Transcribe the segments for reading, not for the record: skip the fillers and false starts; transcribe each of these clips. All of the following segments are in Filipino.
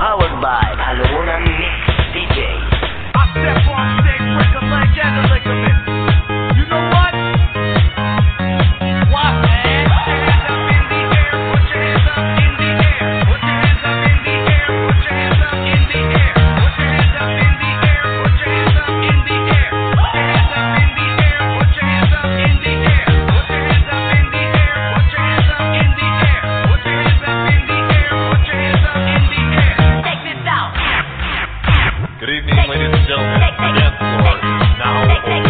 Powered by Halunan Mix DJ. I step on stage, break a leg and a ligament. You know what? What, man? Put your hands up in the air, put your hands up in the air. Put your hands up in the air, put your hands up in the air. Put your hands up in the air, put your hands up in the air. Put your hands up in the air, put your hands up in the air. Put your hands up in the air, put your hands up in the air. Put your hands up in the air, put your hands up in the air. Check this out. Good evening, ladies and gentlemen. The dance floor is now open.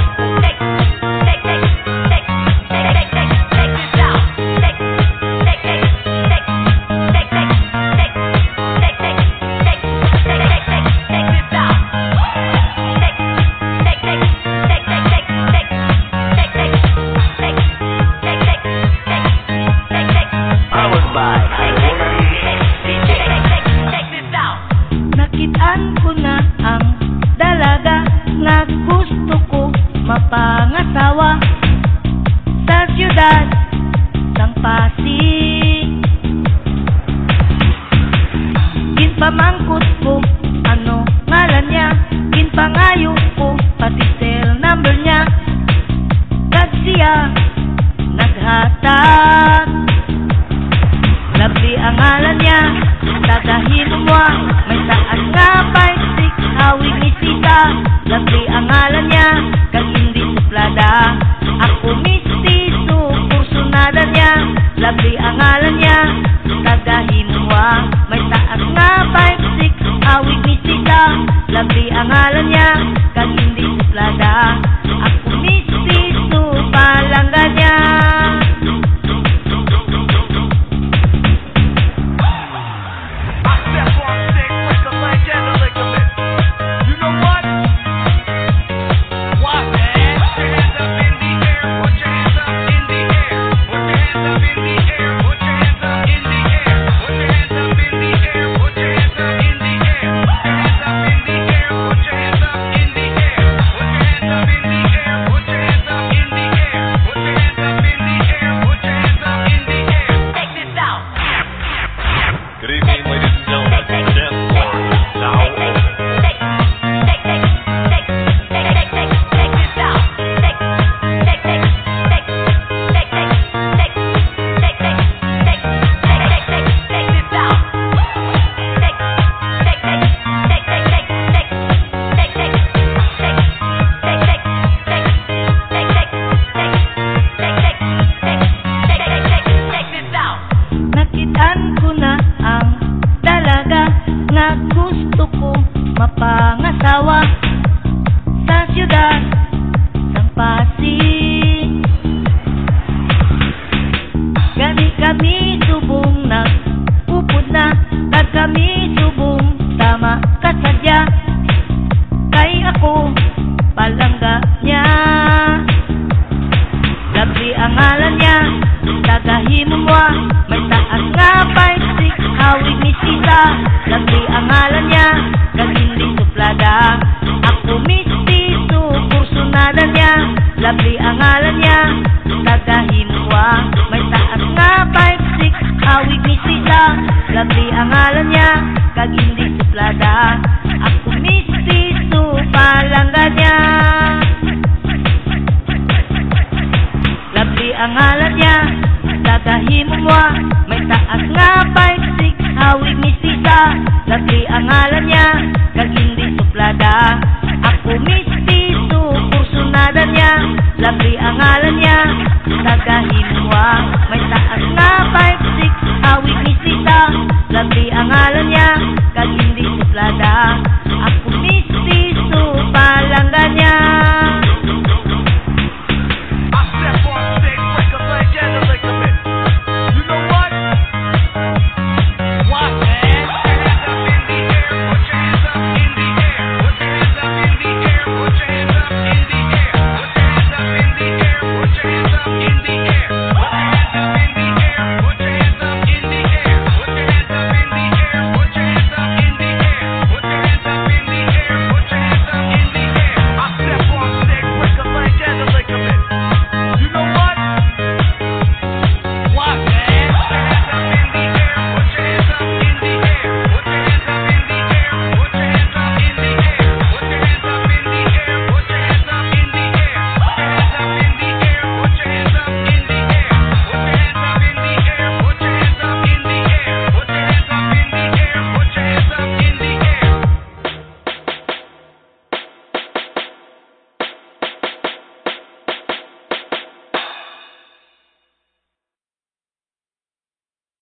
Powered by Halunan Mix DJ. Nakitaan ko na ang dalaga na gusto ko mapangasawa sa siyudad ng Pasig. Ginpamangkot ko ano ngalan niya, ginpangayo ko pati cell number niya. Kag siya naghatag, Lovely ang ngalan niya, dadahin mo, may taas nga 5'6", hawig ni Sita. Lovely ang ngalan niya, kag hindi suplada. Ako mistiso, kursunada niya. Lovely ang ngalan niya, dadahin mo, may taas nga 5'6", hawig ni Sita. Lovely ang ngalan niya, kag hindi suplada. Ako mistiso, palangga niya. Good evening, ladies and gentlemen. The dance floor is now open. Nakitaan ko na ang dalaga na gusto ko mapangasawa sa siyudad ng Pasig. Gani kami subong na upod na, kag kami subong tama kasadya. Kay ako palangga niya. Lovely ang ngalan niya, dagahin mo, may taas nga 5'6", hawig ni Sita. Lovely ang ngalan niya, kag hindi suplada. Ako mistiso, kursunada niya. Lovely ang ngalan niya, dagahin mo, may taas nga 5'6", hawig ni Sita. Lovely ang ngalan niya, kag hindi suplada. Ako mistiso, palangga niya. Lovely ang ngalan niya, dadahin mo, may taas nga 5'6", hawig ni Sita. Lovely ang ngalan niya, kag hindi suplada. Ako mistiso, kursunada niya. Lovely ang ngalan niya, dadahin mo, may taas nga 5'6",